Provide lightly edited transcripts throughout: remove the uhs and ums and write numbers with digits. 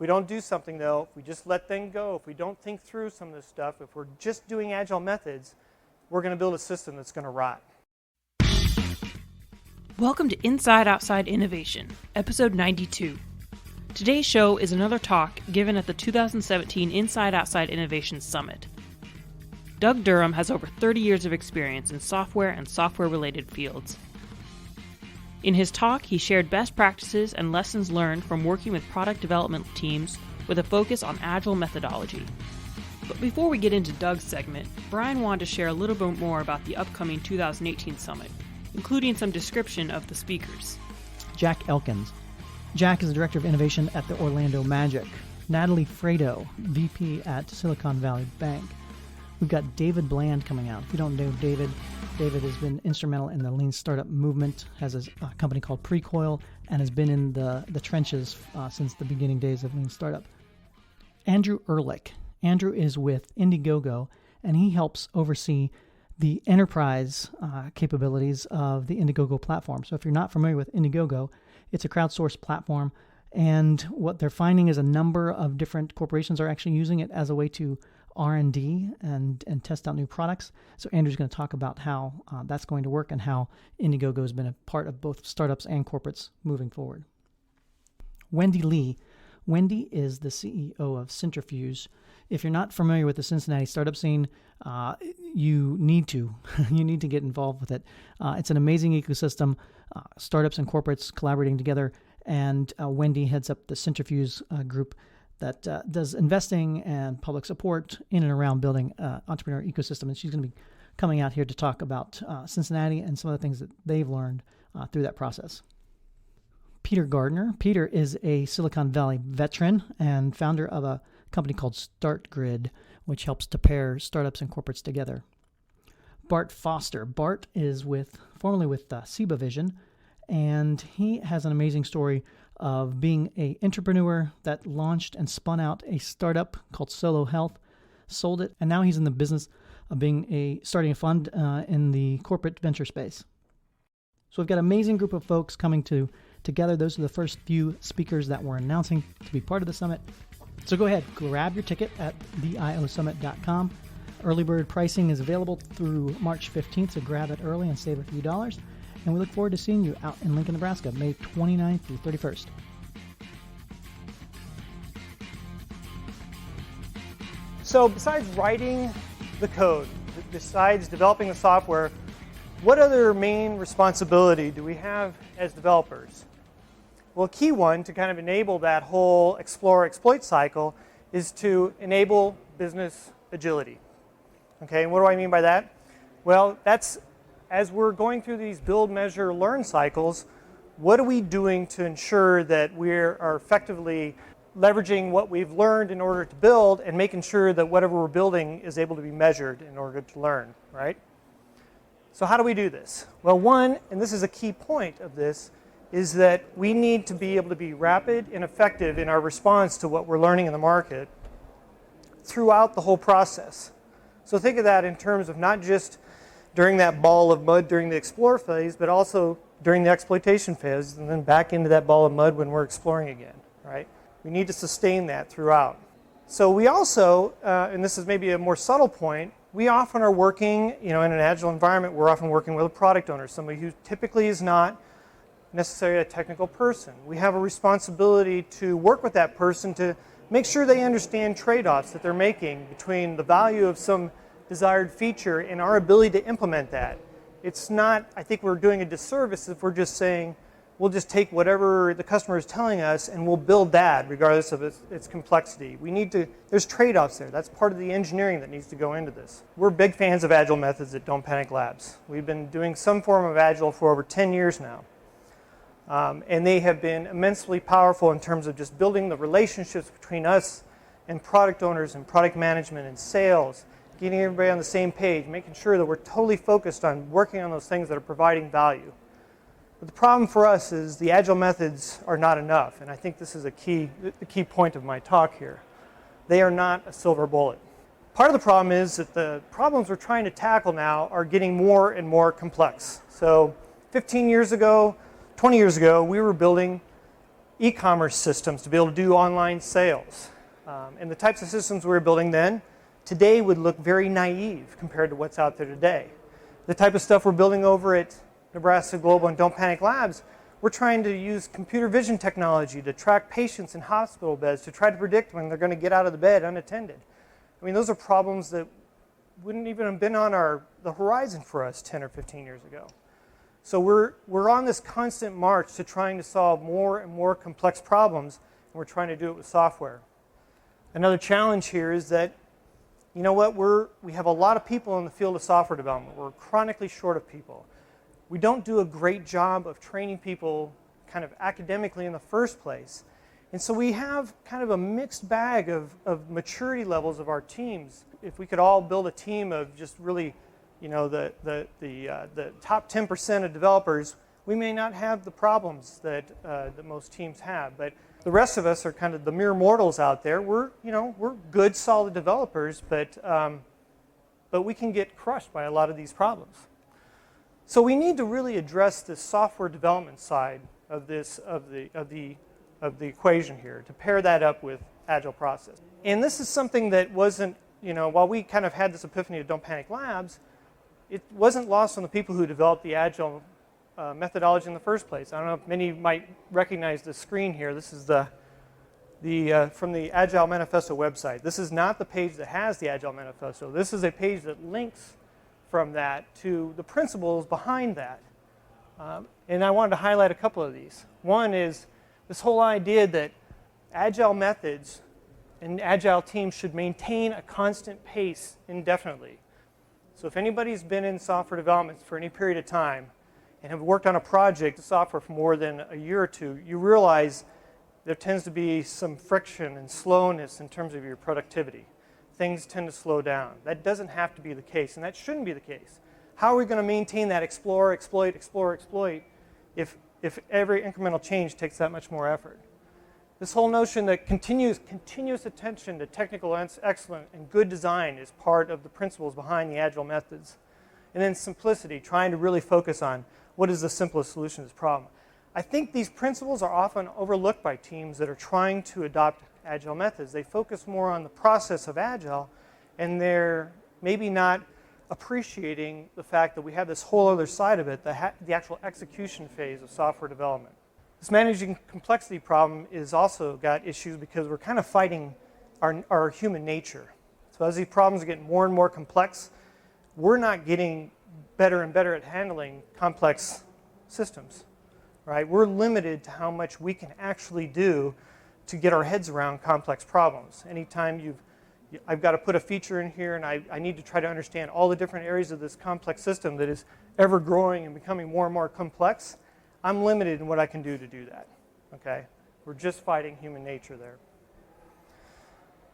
we don't do something, though, if we just let things go, if we don't think through some of this stuff, if we're just doing Agile methods, we're going to build a system that's going to rot. Welcome to Inside Outside Innovation, episode 92. Today's show is another talk given at the 2017 Inside Outside Innovation Summit. Doug Durham has over 30 years of experience in software and software-related fields. In his talk, he shared best practices and lessons learned from working with product development teams with a focus on Agile methodology. But before we get into Doug's segment, Brian wanted to share a little bit more about the upcoming 2018 Summit, including some description of the speakers. Jack Elkins. Jack is the Director of Innovation at the Orlando Magic. Natalie Fredo, VP at Silicon Valley Bank. We've got David Bland coming out. If you don't know David has been instrumental in the lean startup movement, has a company called Precoil, and has been in the trenches since the beginning days of lean startup. Andrew Ehrlich. Andrew is with Indiegogo, and he helps oversee the enterprise capabilities of the Indiegogo platform. So if you're not familiar with Indiegogo, it's a crowdsourced platform, and what they're finding is a number of different corporations are actually using it as a way to R&D and test out new products. So Andrew's going to talk about how that's going to work and how Indiegogo has been a part of both startups and corporates moving forward. Wendy Lee. Wendy is the CEO of Centrifuge. If you're not familiar with the Cincinnati startup scene, you need to get involved with it. It's an amazing ecosystem, startups and corporates collaborating together, and Wendy heads up the Centrifuge group that does investing and public support in and around building an entrepreneur ecosystem. And she's going to be coming out here to talk about Cincinnati and some of the things that they've learned through that process. Peter Gardner. Peter is a Silicon Valley veteran and founder of a company called StartGrid, which helps to pair startups and corporates together. Bart Foster. Bart is formerly with Seba Vision, and he has an amazing story of being an entrepreneur that launched and spun out a startup called Solo Health, sold it, and now he's in the business of starting a fund in the corporate venture space. So we've got an amazing group of folks coming together. Those are the first few speakers that we're announcing to be part of the summit. So go ahead, grab your ticket at theiosummit.com. Early bird pricing is available through March 15th, so grab it early and save a few dollars. And we look forward to seeing you out in Lincoln, Nebraska, May 29th through 31st. So besides writing the code, besides developing the software, what other main responsibility do we have as developers? Well, a key one to kind of enable that whole explore-exploit cycle is to enable business agility. Okay, and what do I mean by that? Well, that's as we're going through these build, measure, learn cycles, what are we doing to ensure that we are effectively leveraging what we've learned in order to build and making sure that whatever we're building is able to be measured in order to learn, right? So how do we do this? Well, one, and this is a key point of this, is that we need to be able to be rapid and effective in our response to what we're learning in the market throughout the whole process. So think of that in terms of not just during that ball of mud during the explore phase, but also during the exploitation phase, and then back into that ball of mud when we're exploring again, right? We need to sustain that throughout. So we also, and this is maybe a more subtle point, we often are working, in an Agile environment, we're often working with a product owner, somebody who typically is not necessarily a technical person. We have a responsibility to work with that person to make sure they understand trade-offs that they're making between the value of some desired feature and our ability to implement that. It's not, I think we're doing a disservice if we're just saying, we'll just take whatever the customer is telling us and we'll build that regardless of its complexity. There's trade-offs there. That's part of the engineering that needs to go into this. We're big fans of Agile methods at Don't Panic Labs. We've been doing some form of Agile for over 10 years now. And they have been immensely powerful in terms of just building the relationships between us and product owners and product management and sales, getting everybody on the same page, making sure that we're totally focused on working on those things that are providing value. But the problem for us is the Agile methods are not enough, and I think this is the key point of my talk here. They are not a silver bullet. Part of the problem is that the problems we're trying to tackle now are getting more and more complex. So 15 years ago, 20 years ago, we were building e-commerce systems to be able to do online sales. And the types of systems we were building then, today would look very naive compared to what's out there today. The type of stuff we're building over at Nebraska Global and Don't Panic Labs, we're trying to use computer vision technology to track patients in hospital beds to try to predict when they're going to get out of the bed unattended. I mean, those are problems that wouldn't even have been on the horizon for us 10 or 15 years ago. So we're on this constant march to trying to solve more and more complex problems, and we're trying to do it with software. Another challenge here is that, you know what, we have a lot of people in the field of software development. We're chronically short of people. We don't do a great job of training people kind of academically in the first place. And so we have kind of a mixed bag of maturity levels of our teams. If we could all build a team of just really, you know, the top 10% of developers, we may not have the problems that most teams have. But the rest of us are kind of the mere mortals out there. We're good, solid developers, but we can get crushed by a lot of these problems. So we need to really address the software development side of the equation here to pair that up with Agile process. And this is something that wasn't, you know, while we kind of had this epiphany at Don't Panic Labs, it wasn't lost on the people who developed the Agile methodology in the first place. I don't know if many might recognize the screen here. This is from the Agile Manifesto website. This is not the page that has the Agile Manifesto. This is a page that links from that to the principles behind that. And I wanted to highlight a couple of these. One is this whole idea that Agile methods and Agile teams should maintain a constant pace indefinitely. So if anybody's been in software development for any period of time and have worked on a project of software for more than a year or two, you realize there tends to be some friction and slowness in terms of your productivity. Things tend to slow down. That doesn't have to be the case, and that shouldn't be the case. How are we going to maintain that explore, exploit, explore, exploit if every incremental change takes that much more effort? This whole notion that continuous attention to technical excellence and good design is part of the principles behind the Agile methods. And then simplicity, trying to really focus on what is the simplest solution to this problem. I think these principles are often overlooked by teams that are trying to adopt Agile methods. They focus more on the process of Agile, and they're maybe not appreciating the fact that we have this whole other side of it, the actual execution phase of software development. This managing complexity problem is also got issues because we're kind of fighting our human nature. So as these problems are getting more and more complex, we're not getting better and better at handling complex systems, right? We're limited to how much we can actually do to get our heads around complex problems. Anytime I've got to put a feature in here and I need to try to understand all the different areas of this complex system that is ever growing and becoming more and more complex, I'm limited in what I can do to do that, okay? We're just fighting human nature there.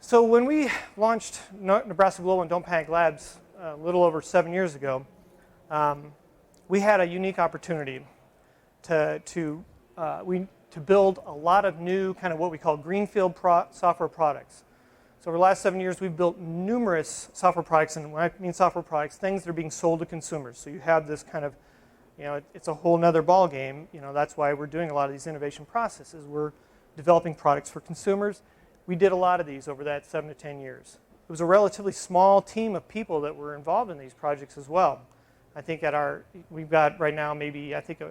So when we launched Nebraska Global and Don't Panic Labs a little over 7 years ago, we had a unique opportunity to build a lot of new kind of what we call greenfield software products. So over the last 7 years, we've built numerous software products, and when I mean software products, things that are being sold to consumers. So you have this kind of, you know, it's a whole nother ball game. You know, that's why we're doing a lot of these innovation processes. We're developing products for consumers. We did a lot of these over that 7 to 10 years. It was a relatively small team of people that were involved in these projects as well. I think we've got right now maybe, I think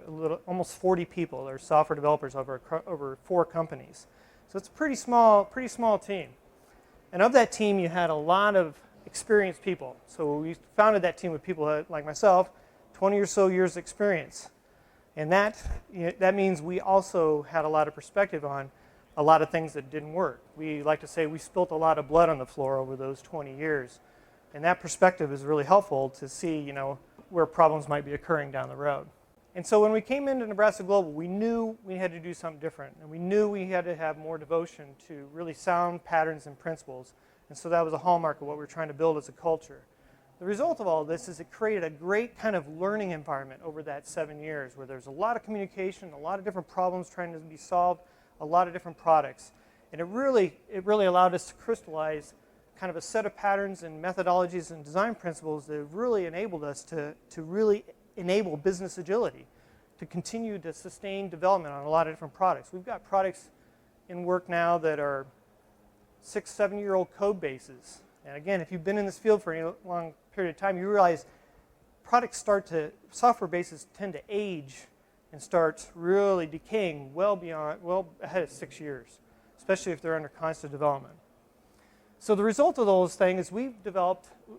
almost 40 people that are software developers over 4 companies. So it's a pretty small team. And of that team, you had a lot of experienced people. So we founded that team with people like myself, 20 or so years experience. And that means we also had a lot of perspective on a lot of things that didn't work. We like to say we spilt a lot of blood on the floor over those 20 years. And that perspective is really helpful to see, you know, where problems might be occurring down the road. And so when we came into Nebraska Global, we knew we had to do something different. And we knew we had to have more devotion to really sound patterns and principles. And so that was a hallmark of what we were trying to build as a culture. The result of all of this is it created a great kind of learning environment over that 7 years where there's a lot of communication, a lot of different problems trying to be solved, a lot of different products. And it really allowed us to crystallize kind of a set of patterns and methodologies and design principles that have really enabled us to really enable business agility, to continue to sustain development on a lot of different products. We've got products in work now that are 6, 7-year-old code bases. And again, if you've been in this field for a long period of time, you realize software bases tend to age and start really decaying well ahead of 6 years, especially if they're under constant development. So the result of those things is we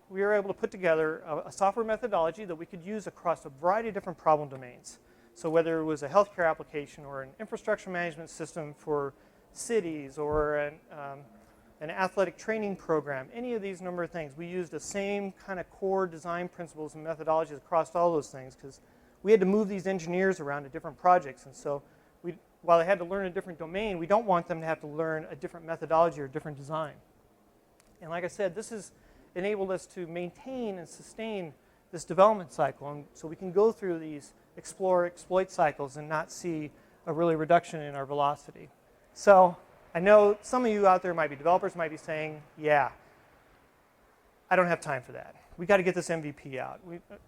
were able to put together a software methodology that we could use across a variety of different problem domains. So whether it was a healthcare application or an infrastructure management system for cities or an athletic training program, any of these number of things, we used the same kind of core design principles and methodologies across all those things because we had to move these engineers around to different projects. And so while they had to learn a different domain, we don't want them to have to learn a different methodology or a different design. And like I said, this has enabled us to maintain and sustain this development cycle. And so we can go through these explore, exploit cycles and not see a really reduction in our velocity. So I know some of you out there might be developers, might be saying, yeah, I don't have time for that. We got to get this MVP out.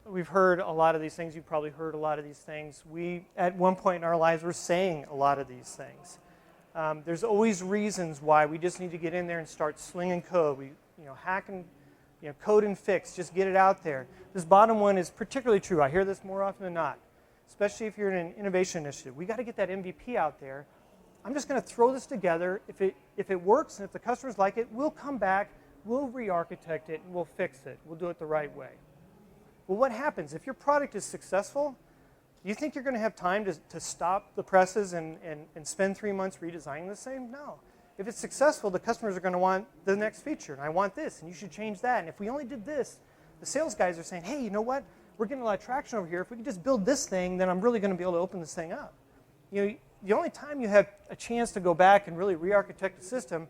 We've heard a lot of these things. You've probably heard a lot of these things. We, at one point in our lives, were saying a lot of these things. There's always reasons why we just need to get in there and start slinging code. We, hack and, code and fix. Just get it out there. This bottom one is particularly true. I hear this more often than not, especially if you're in an innovation initiative. We got to get that MVP out there. I'm just going to throw this together. If it works and if the customers like it, we'll come back, we'll re-architect it, and we'll fix it. We'll do it the right way. Well, what happens? If your product is successful, you think you're going to have time to stop the presses and spend 3 months redesigning the same? No. If it's successful, the customers are going to want the next feature, and I want this, and you should change that. And if we only did this, the sales guys are saying, hey, you know what? We're getting a lot of traction over here. If we could just build this thing, then I'm really going to be able to open this thing up. The only time you have a chance to go back and really re-architect the system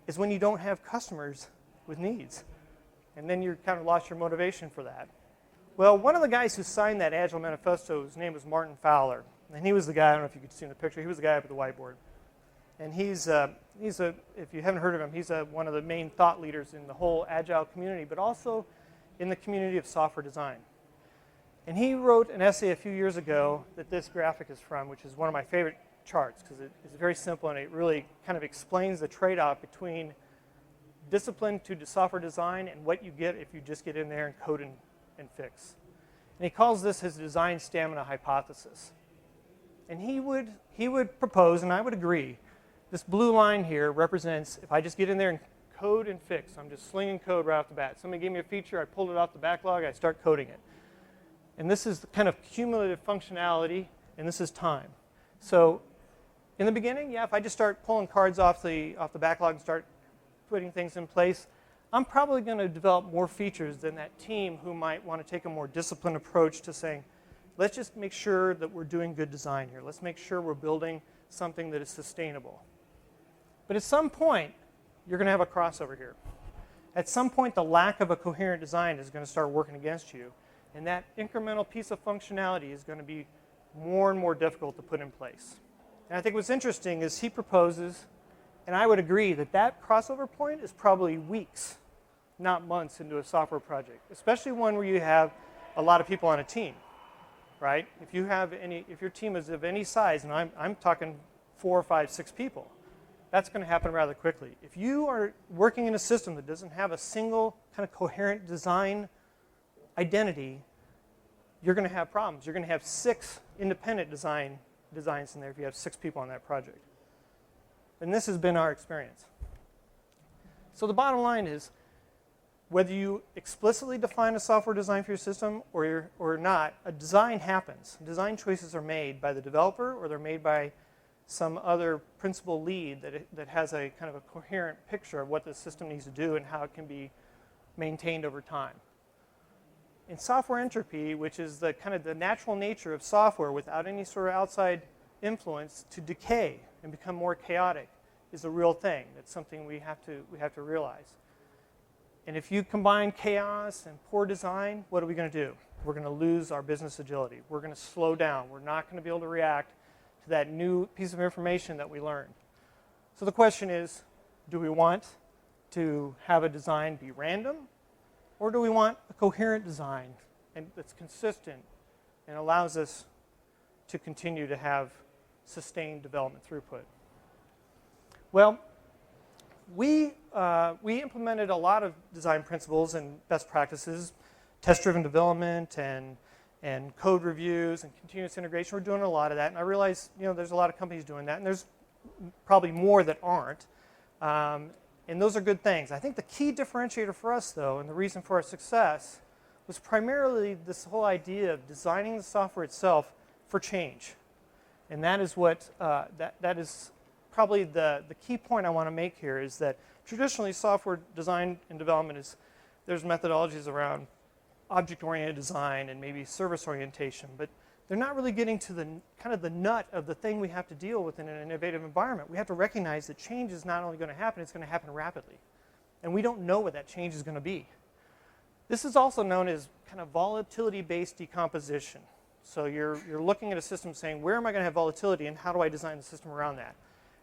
is when you don't have customers with needs. And then you've kind of lost your motivation for that. Well, one of the guys who signed that Agile manifesto, his name was Martin Fowler. And he was the guy, I don't know if you could see in the picture, he was the guy up at the whiteboard. And if you haven't heard of him, he's one of the main thought leaders in the whole Agile community, but also in the community of software design. And he wrote an essay a few years ago that this graphic is from, which is one of my favorite charts because it's very simple and it really kind of explains the trade-off between discipline to software design and what you get if you just get in there and code and fix. And he calls this his design stamina hypothesis. And he would propose, and I would agree, this blue line here represents if I just get in there and code and fix. I'm just slinging code right off the bat. Somebody gave me a feature, I pulled it off the backlog, I start coding it. And this is the kind of cumulative functionality, and this is time. So in the beginning, yeah, if I just start pulling cards off the backlog and start putting things in place, I'm probably going to develop more features than that team who might want to take a more disciplined approach to saying, let's just make sure that we're doing good design here. Let's make sure we're building something that is sustainable. But at some point, you're going to have a crossover here. At some point, the lack of a coherent design is going to start working against you. And that incremental piece of functionality is going to be more and more difficult to put in place. And I think what's interesting is he proposes, and I would agree, that crossover point is probably weeks, not months into a software project, especially one where you have a lot of people on a team, right? If your team is of any size, and I'm talking 4 or 5, 6 people, that's going to happen rather quickly. If you are working in a system that doesn't have a single kind of coherent design identity, you're going to have problems. You're going to have 6 independent designs in there if you have 6 people on that project. And this has been our experience. So the bottom line is, whether you explicitly define a software design for your system or not, a design happens. Design choices are made by the developer or they're made by some other principal lead that has a kind of a coherent picture of what the system needs to do and how it can be maintained over time. In software entropy, which is the kind of the natural nature of software without any sort of outside influence to decay and become more chaotic, is a real thing. It's something we have to realize. And if you combine chaos and poor design, what are we going to do? We're going to lose our business agility. We're going to slow down. We're not going to be able to react to that new piece of information that we learned. So the question is, do we want to have a design be random? Or do we want a coherent design and that's consistent and allows us to continue to have sustained development throughput? Well, we implemented a lot of design principles and best practices, test-driven development and code reviews and continuous integration. We're doing a lot of that, and I realize there's a lot of companies doing that, and there's probably more that aren't. And those are good things. I think the key differentiator for us, though, and the reason for our success, was primarily this whole idea of designing the software itself for change. And that is what that is probably the key point I want to make here, is that traditionally software design and development there's methodologies around object-oriented design and maybe service orientation, but they're not really getting to the kind of the nut of the thing we have to deal with in an innovative environment. We have to recognize that change is not only going to happen, it's going to happen rapidly. And we don't know what that change is going to be. This is also known as kind of volatility-based decomposition. So you're looking at a system saying, where am I going to have volatility and how do I design the system around that?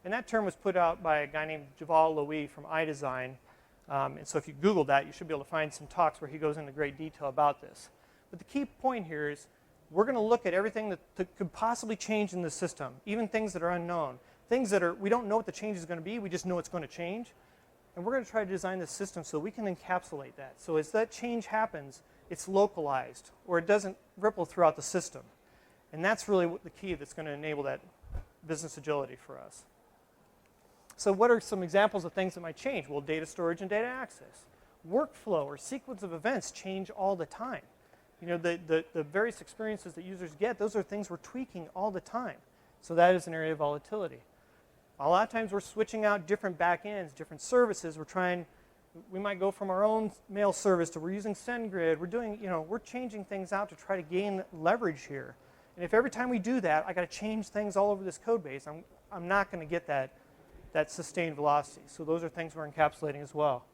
And that term was put out by a guy named Javal Louis from iDesign. And so if you Google that, you should be able to find some talks where he goes into great detail about this. But the key point here is we're going to look at everything that could possibly change in the system, even things that are unknown, things that we don't know what the change is going to be, we just know it's going to change. And we're going to try to design this system so we can encapsulate that. So as that change happens, it's localized, or it doesn't ripple throughout the system. And that's really the key that's going to enable that business agility for us. So what are some examples of things that might change? Well, data storage and data access. Workflow or sequence of events change all the time. The various experiences that users get, those are things we're tweaking all the time. So that is an area of volatility. A lot of times we're switching out different backends, different services. We might go from our own mail service to we're using SendGrid. We're changing things out to try to gain leverage here. And if every time we do that, I got to change things all over this code base, I'm not going to get that sustained velocity. So those are things we're encapsulating as well.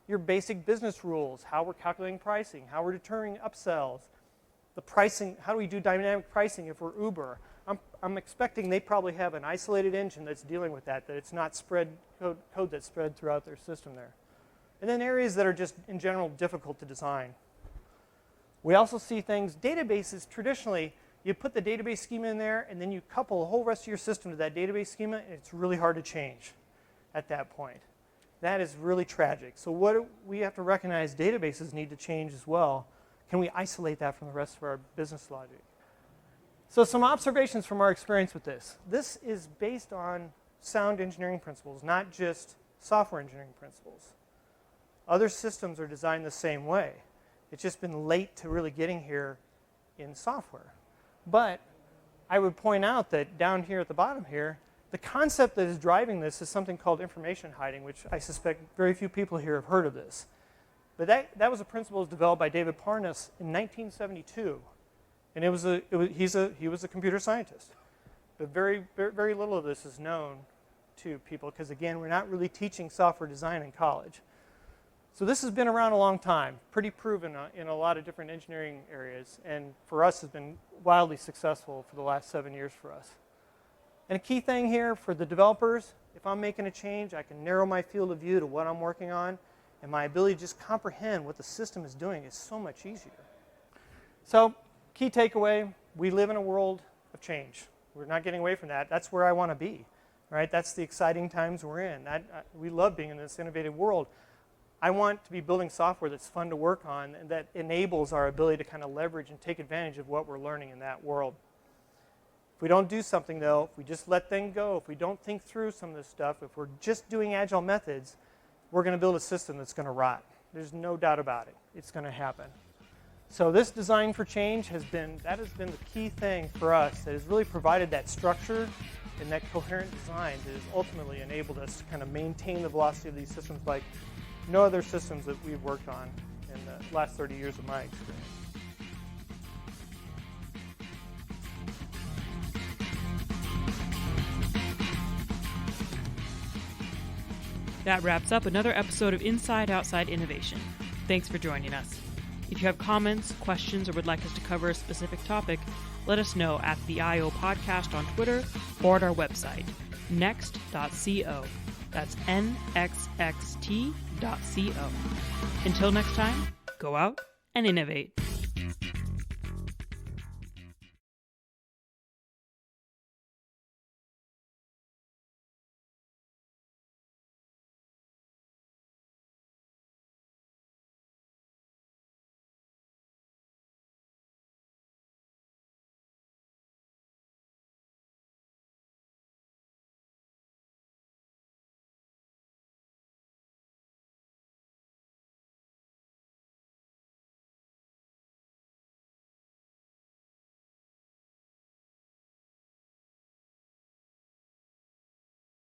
Your basic business rules, how we're calculating pricing, how we're determining upsells, the pricing, how do we do dynamic pricing if we're Uber? I'm expecting they probably have an isolated engine that's dealing with that it's not spread code that's spread throughout their system there. And then areas that are just, in general, difficult to design. We also see things, databases, traditionally, you put the database schema in there, and then you couple the whole rest of your system to that database schema, and it's really hard to change at that point. That is really tragic. So we have to recognize databases need to change as well. Can we isolate that from the rest of our business logic? So some observations from our experience with this. This is based on sound engineering principles, not just software engineering principles. Other systems are designed the same way. It's just been late to really getting here in software. But I would point out that down here at the bottom here, the concept that is driving this is something called information hiding, which I suspect very few people here have heard of this. But that was a principle developed by David Parnas in 1972. And he was a computer scientist. But very, very, very little of this is known to people because, again, we're not really teaching software design in college. So this has been around a long time, pretty proven in a lot of different engineering areas, and for us has been wildly successful for the last 7 years for us. And a key thing here for the developers, if I'm making a change, I can narrow my field of view to what I'm working on, and my ability to just comprehend what the system is doing is so much easier. So, key takeaway, we live in a world of change. We're not getting away from that. That's where I want to be, right? That's the exciting times we're in. We love being in this innovative world. I want to be building software that's fun to work on and that enables our ability to kind of leverage and take advantage of what we're learning in that world. If we don't do something, though, if we just let things go, if we don't think through some of this stuff, if we're just doing agile methods, we're going to build a system that's going to rot. There's no doubt about it. It's going to happen. So this design for change has been the key thing for us that has really provided that structure and that coherent design that has ultimately enabled us to kind of maintain the velocity of these systems like no other systems that we've worked on in the last 30 years of my experience. That wraps up another episode of Inside Outside Innovation. Thanks for joining us. If you have comments, questions, or would like us to cover a specific topic, let us know at the IO Podcast on Twitter or at our website, next.co. That's nxxt.co. Until next time, go out and innovate.